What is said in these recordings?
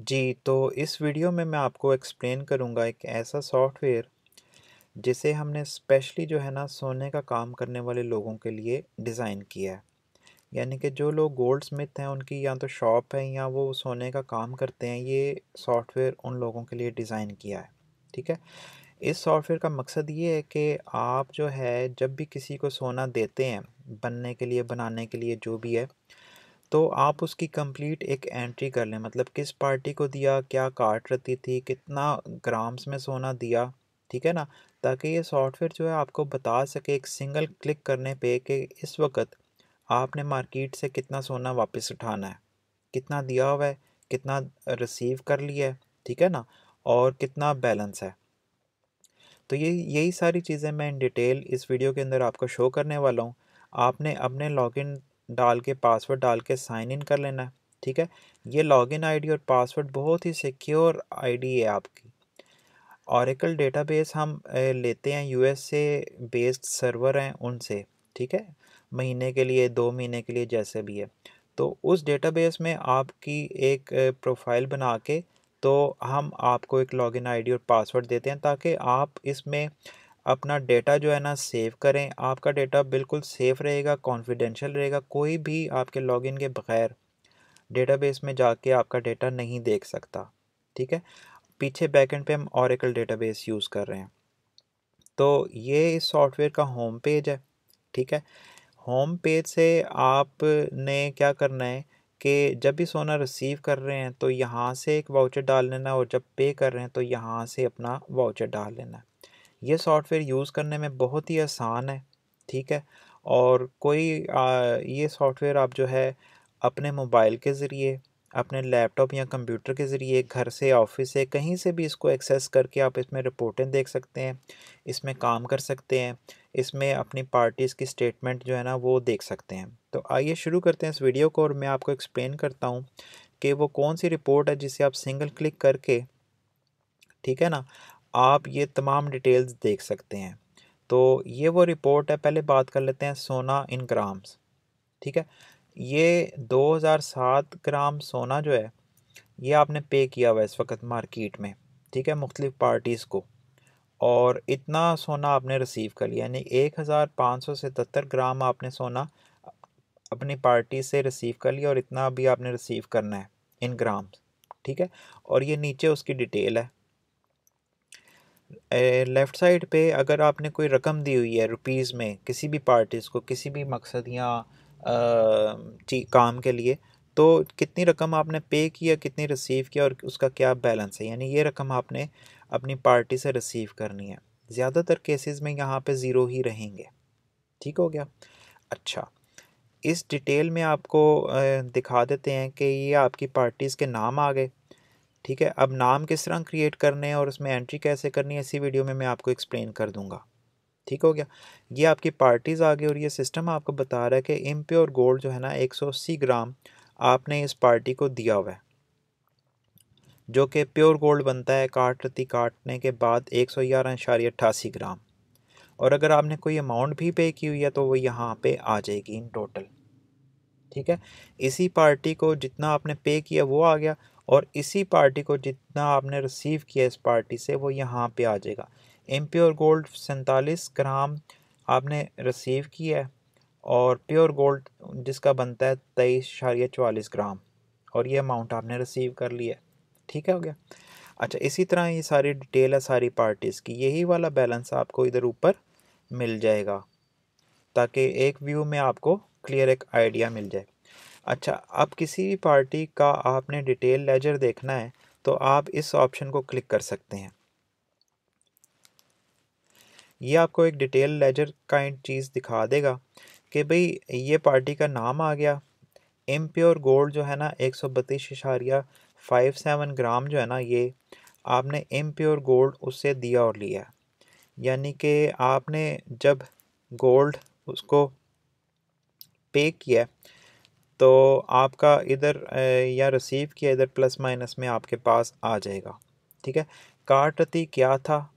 जी, तो इस वीडियो में मैं आपको एक्सप्लेन करूँगा एक ऐसा सॉफ्टवेयर जिसे हमने स्पेशली जो है ना सोने का काम करने वाले लोगों के लिए डिज़ाइन किया है। यानी कि जो लोग गोल्ड स्मिथ हैं उनकी या तो शॉप है या वो सोने का काम करते हैं, ये सॉफ्टवेयर उन लोगों के लिए डिज़ाइन किया है। ठीक है? इस सॉफ्टवेयर का मकसद ये है कि आप जो है जब भी किसी को सोना देते हैं बनने के लिए, बनाने के लिए जो भी है, तो आप उसकी कंप्लीट एक एंट्री कर लें। मतलब किस पार्टी को दिया, क्या काट रही थी, कितना ग्राम्स में सोना दिया, ठीक है ना? ताकि ये सॉफ्टवेयर जो है आपको बता सके एक सिंगल क्लिक करने पे कि इस वक्त आपने मार्केट से कितना सोना वापस उठाना है, कितना दिया हुआ है, कितना रिसीव कर लिया है, ठीक है ना? और कितना बैलेंस है। तो यही सारी चीज़ें मैं इन डिटेल इस वीडियो के अंदर आपको शो करने वाला हूँ। आपने अपने लॉगिन डाल के, पासवर्ड डाल के साइन इन कर लेना है, ठीक है? ये लॉगिन आईडी और पासवर्ड बहुत ही सिक्योर आईडी है आपकी। ओरेकल डेटाबेस हम लेते हैं, यूएस से बेस्ड सर्वर हैं उनसे, ठीक है? महीने के लिए, 2 महीने के लिए, जैसे भी है। तो उस डेटाबेस में आपकी एक प्रोफाइल बना के, तो हम आपको एक लॉगिन आईडी और पासवर्ड देते हैं ताकि आप इसमें अपना डेटा जो है ना सेव करें। आपका डेटा बिल्कुल सेफ रहेगा, कॉन्फिडेंशियल रहेगा, कोई भी आपके लॉगिन के बगैर डेटाबेस में जाके आपका डेटा नहीं देख सकता, ठीक है? पीछे बैकएंड पे हम ओरेकल डेटाबेस यूज़ कर रहे हैं। तो ये इस सॉफ्टवेयर का होम पेज है, ठीक है? होम पेज से आपने क्या करना है कि जब भी सोना रिसीव कर रहे हैं तो यहाँ से एक वाउचर डाल लेना, और जब पे कर रहे हैं तो यहाँ से अपना वाउचर डाल लेना है। ये सॉफ्टवेयर यूज़ करने में बहुत ही आसान है, ठीक है? और ये सॉफ्टवेयर आप जो है अपने मोबाइल के ज़रिए, अपने लैपटॉप या कंप्यूटर के ज़रिए, घर से, ऑफिस से, कहीं से भी इसको एक्सेस करके आप इसमें रिपोर्टें देख सकते हैं, इसमें काम कर सकते हैं, इसमें अपनी पार्टीज़ की स्टेटमेंट जो है ना वो देख सकते हैं। तो आइए शुरू करते हैं इस वीडियो को, और मैं आपको एक्सप्लेन करता हूँ कि वो कौन सी रिपोर्ट है जिसे आप सिंगल क्लिक करके, ठीक है ना, आप ये तमाम डिटेल्स देख सकते हैं। तो ये वो रिपोर्ट है। पहले बात कर लेते हैं सोना इन ग्राम्स, ठीक है? ये 2007 ग्राम सोना जो है, ये आपने पे किया हुआ है इस वक्त मार्केट में, ठीक है, मुख्तलिफ पार्टीज़ को। और इतना सोना आपने रिसीव कर लिया, यानी 1577 ग्राम आपने सोना अपनी पार्टी से रिसीव कर लिया, और इतना भी आपने रिसीव करना है इन ग्राम्स, ठीक है? और ये नीचे उसकी डिटेल है। लेफ़्ट साइड पे अगर आपने कोई रकम दी हुई है रुपीज़ में किसी भी पार्टीज़ को, किसी भी मकसद या काम के लिए, तो कितनी रकम आपने पे किया, कितनी रिसीव किया, और उसका क्या बैलेंस है, यानी ये रकम आपने अपनी पार्टी से रिसीव करनी है। ज़्यादातर केसेस में यहाँ पे ज़ीरो ही रहेंगे। ठीक हो गया? अच्छा, इस डिटेल में आपको दिखा देते हैं कि ये आपकी पार्टीज़ के नाम आ गए। ठीक है? अब नाम किस तरह क्रिएट करने हैं और उसमें एंट्री कैसे करनी है, इसी वीडियो में मैं आपको एक्सप्लेन कर दूँगा। ठीक हो गया? ये आपकी पार्टीज़ आ गई, और ये सिस्टम आपको बता रहा है कि इम्प्योर गोल्ड जो है ना 180 ग्राम आपने इस पार्टी को दिया हुआ है, जो कि प्योर गोल्ड बनता है काट-रत्ती काटने के बाद 111.88 ग्राम। और अगर आपने कोई अमाउंट भी पे की हुई है तो वो यहाँ पे आ जाएगी इन टोटल। ठीक है? इसी पार्टी को जितना आपने पे किया वो आ गया, और इसी पार्टी को जितना आपने रिसीव किया इस पार्टी से वो यहाँ पे आ जाएगा। इम्प्योर गोल्ड 47 ग्राम आपने रिसीव किया है, और प्योर गोल्ड जिसका बनता है 23.44 ग्राम, और ये अमाउंट आपने रिसीव कर लिया है। ठीक है, हो गया? अच्छा, इसी तरह ये सारी डिटेल है सारी पार्टीज़ की। यही वाला बैलेंस आपको इधर ऊपर मिल जाएगा, ताकि एक व्यू में आपको क्लियर एक आइडिया मिल जाए। अच्छा, अब किसी भी पार्टी का आपने डिटेल लेजर देखना है तो आप इस ऑप्शन को क्लिक कर सकते हैं। ये आपको एक डिटेल लेजर काइंड चीज़ दिखा देगा कि भाई ये पार्टी का नाम आ गया। इम्प्योर गोल्ड जो है ना 132.57 ग्राम जो है ना, ये आपने इम्प्योर गोल्ड उससे दिया और लिया। यानी कि आपने जब गोल्ड उसको पे किया तो आपका इधर या रिसीव किया, इधर प्लस माइनस में आपके पास आ जाएगा। ठीक है? कार्टती क्या था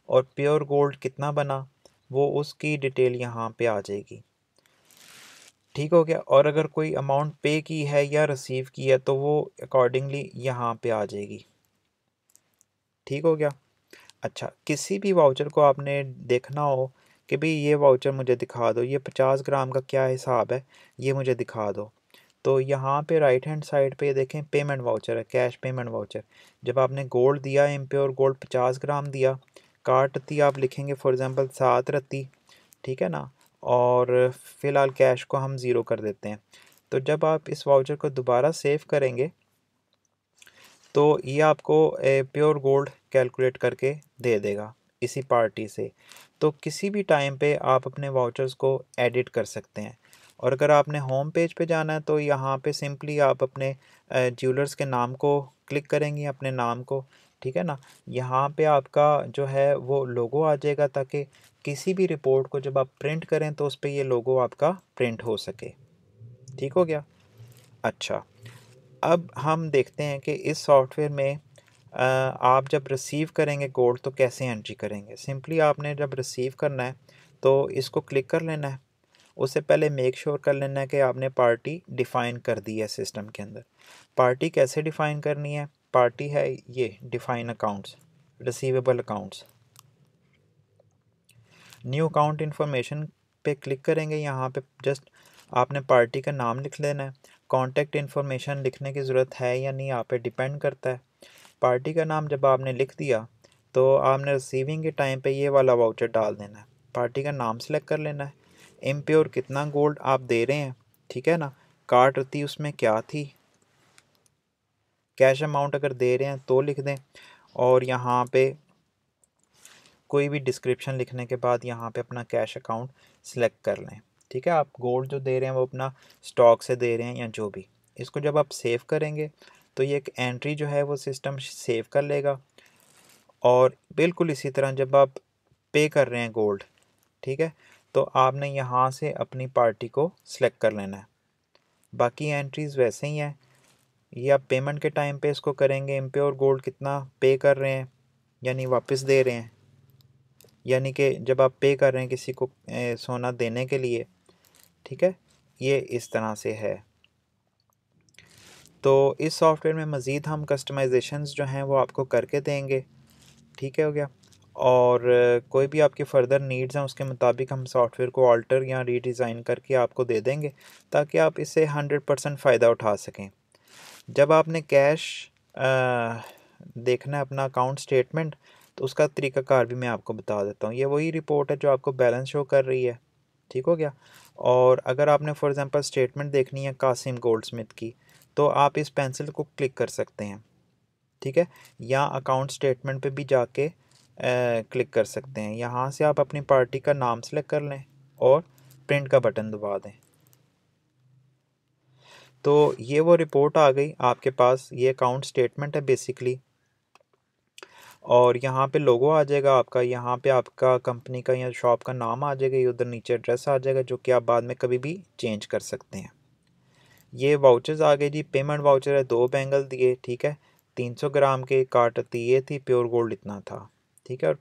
और प्योर गोल्ड कितना बना, वो उसकी डिटेल यहाँ पे आ जाएगी। ठीक हो गया। और अगर कोई अमाउंट पे की है या रिसीव की है तो वो अकॉर्डिंगली यहाँ पे आ जाएगी। ठीक हो गया। अच्छा, किसी भी वाउचर को आपने देखना हो कि भाई ये वाउचर मुझे दिखा दो, ये 50 ग्राम का क्या हिसाब है, ये मुझे दिखा दो। तो यहाँ पे राइट हैंड साइड पे देखें पेमेंट वाउचर है, कैश पेमेंट वाउचर। जब आपने गोल्ड दिया, इम्प्योर गोल्ड 50 ग्राम दिया, काट रत्ती आप लिखेंगे फॉर एग्ज़ाम्पल 7 रत्ती, ठीक है ना, और फ़िलहाल कैश को हम ज़ीरो कर देते हैं। तो जब आप इस वाउचर को दोबारा सेव करेंगे तो ये आपको प्योर गोल्ड कैलकुलेट करके दे देगा इसी पार्टी से। तो किसी भी टाइम पे आप अपने वाउचर्स को एडिट कर सकते हैं। और अगर आपने होम पेज पे जाना है तो यहाँ पे सिंपली आप अपने ज्वेलर्स के नाम को क्लिक करेंगे, अपने नाम को, ठीक है ना। यहाँ पे आपका जो है वो लोगो आ जाएगा ताकि किसी भी रिपोर्ट को जब आप प्रिंट करें तो उस पर ये लोगो आपका प्रिंट हो सके। ठीक हो गया। अच्छा, अब हम देखते हैं कि इस सॉफ्टवेयर में आप जब रिसीव करेंगे कोड तो कैसे एंट्री करेंगे। सिंपली आपने जब रिसीव करना है तो इसको क्लिक कर लेना है। उससे पहले मेक श्योर कर लेना है कि आपने पार्टी डिफ़ाइन कर दी है सिस्टम के अंदर। पार्टी कैसे डिफ़ाइन करनी है? पार्टी है ये define accounts, receivable accounts. New account information पे क्लिक करेंगे। यहाँ पे जस्ट आपने पार्टी का नाम लिख लेना है। कॉन्टैक्ट इन्फॉर्मेशन लिखने की ज़रूरत है या नहीं आप पे डिपेंड करता है। पार्टी का नाम जब आपने लिख दिया तो आपने रिसीविंग के टाइम पे ये वाला वाउचर डाल देना है। पार्टी का नाम सेलेक्ट कर लेना है। इम्प्योर कितना गोल्ड आप दे रहे हैं, ठीक है ना, कार्ड रती उसमें क्या थी, कैश अमाउंट अगर दे रहे हैं तो लिख दें। और यहाँ पे कोई भी डिस्क्रिप्शन लिखने के बाद यहाँ पे अपना कैश अकाउंट सेलेक्ट कर लें। ठीक है, आप गोल्ड जो दे रहे हैं वो अपना स्टॉक से दे रहे हैं या जो भी। इसको जब आप सेव करेंगे तो ये एक एंट्री जो है वो सिस्टम सेव कर लेगा। और बिल्कुल इसी तरह जब आप पे कर रहे हैं गोल्ड, ठीक है, तो आपने यहाँ से अपनी पार्टी को सिलेक्ट कर लेना है। बाकी एंट्रीज़ वैसे ही हैं। ये आप पेमेंट के टाइम पे इसको करेंगे, इम्प्योर गोल्ड कितना पे कर रहे हैं यानी वापस दे रहे हैं, यानी कि जब आप पे कर रहे हैं किसी को सोना देने के लिए, ठीक है, ये इस तरह से है। तो इस सॉफ्टवेयर में मज़ीद हम कस्टमाइजेशंस जो हैं वो आपको करके देंगे। ठीक है, हो गया। और कोई भी आपकी फ़र्दर नीड्स हैं उसके मुताबिक हम सॉफ्टवेयर को ऑल्टर या रीडिज़ाइन करके आपको दे देंगे ताकि आप इससे 100% फ़ायदा उठा सकें। जब आपने कैश देखना है अपना अकाउंट स्टेटमेंट तो उसका तरीक़ाकार भी मैं आपको बता देता हूँ। ये वही रिपोर्ट है जो आपको बैलेंस शो कर रही है। ठीक हो गया। और अगर आपने फॉर एग्ज़ाम्पल स्टेटमेंट देखनी है कासिम गोल्डस्मिथ की तो आप इस पेंसिल को क्लिक कर सकते हैं। ठीक है, या अकाउंट स्टेटमेंट पे भी जाके क्लिक कर सकते हैं। यहाँ से आप अपनी पार्टी का नाम सेलेक्ट कर लें और प्रिंट का बटन दबा दें। तो ये वो रिपोर्ट आ गई आपके पास। ये अकाउंट स्टेटमेंट है बेसिकली। और यहाँ पे लोगो आ जाएगा आपका, यहाँ पे आपका कंपनी का या शॉप का नाम आ जाएगा, ये उधर नीचे एड्रेस आ जाएगा जो कि आप बाद में कभी भी चेंज कर सकते हैं। ये वाउचर्स आ गए जी। पेमेंट वाउचर है, 2 बैंगल दिए, ठीक है, 300 ग्राम के काट ये थी, प्योर गोल्ड इतना था, ठीक है। और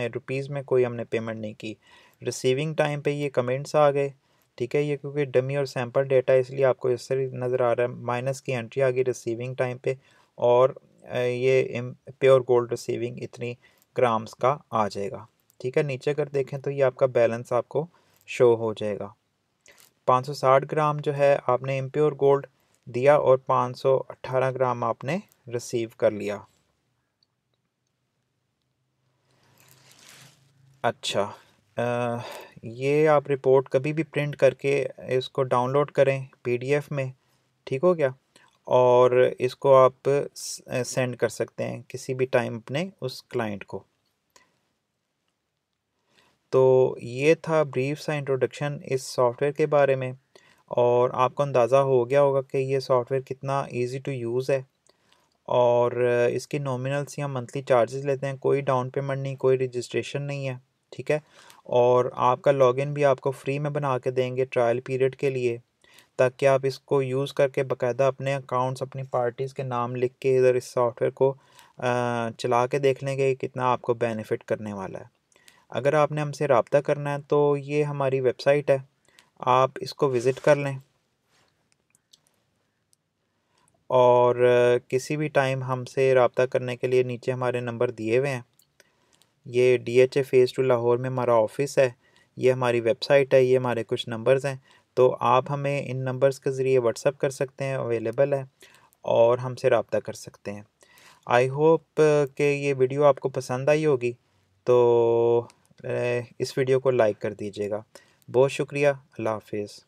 रुपीज़ में कोई हमने पेमेंट नहीं की। रिसीविंग टाइम पे ये कमेंट्स आ गए, ठीक है। ये क्योंकि डमी और सैम्पल डेटा है इसलिए आपको इस तरह नज़र आ रहा है। माइनस की एंट्री आ गई रिसीविंग टाइम पे और ये प्योर गोल्ड रिसीविंग इतनी ग्राम्स का आ जाएगा, ठीक है। नीचे अगर देखें तो ये आपका बैलेंस आपको शो हो जाएगा। 560 ग्राम जो है आपने इम्प्योर गोल्ड दिया और 518 ग्राम आपने रिसीव कर लिया। अच्छा, ये आप रिपोर्ट कभी भी प्रिंट करके इसको डाउनलोड करें पीडीएफ में। ठीक हो गया। और इसको आप सेंड कर सकते हैं किसी भी टाइम अपने उस क्लाइंट को। तो ये था ब्रीफ सा इंट्रोडक्शन इस सॉफ्टवेयर के बारे में। और आपको अंदाज़ा हो गया होगा कि ये सॉफ्टवेयर कितना इजी टू यूज़ है। और इसकी नॉमिनल्स या मंथली चार्जेस लेते हैं। कोई डाउन पेमेंट नहीं, कोई रजिस्ट्रेशन नहीं है, ठीक है। और आपका लॉगिन भी आपको फ्री में बना के देंगे ट्रायल पीरियड के लिए, ताकि आप इसको यूज़ करके बाकायदा अपने अकाउंट्स अपनी पार्टीज़ के नाम लिख के इधर इस सॉफ्टवेयर को चला के देख लेंगे कितना आपको बेनिफिट करने वाला है। अगर आपने हमसे रब्ता करना है तो ये हमारी वेबसाइट है, आप इसको विज़िट कर लें और किसी भी टाइम हमसे रब्ता करने के लिए नीचे हमारे नंबर दिए हुए हैं। ये DHA फ़ेज़ 2 लाहौर में हमारा ऑफ़िस है, ये हमारी वेबसाइट है, ये हमारे कुछ नंबर्स हैं, तो आप हमें इन नंबर्स के ज़रिए व्हाट्सएप कर सकते हैं, अवेलेबल है और हमसे रब्ता कर सकते हैं। आई होप कि ये वीडियो आपको पसंद आई होगी, तो इस वीडियो को लाइक कर दीजिएगा। बहुत शुक्रिया, अल्लाह हाफ़िज़।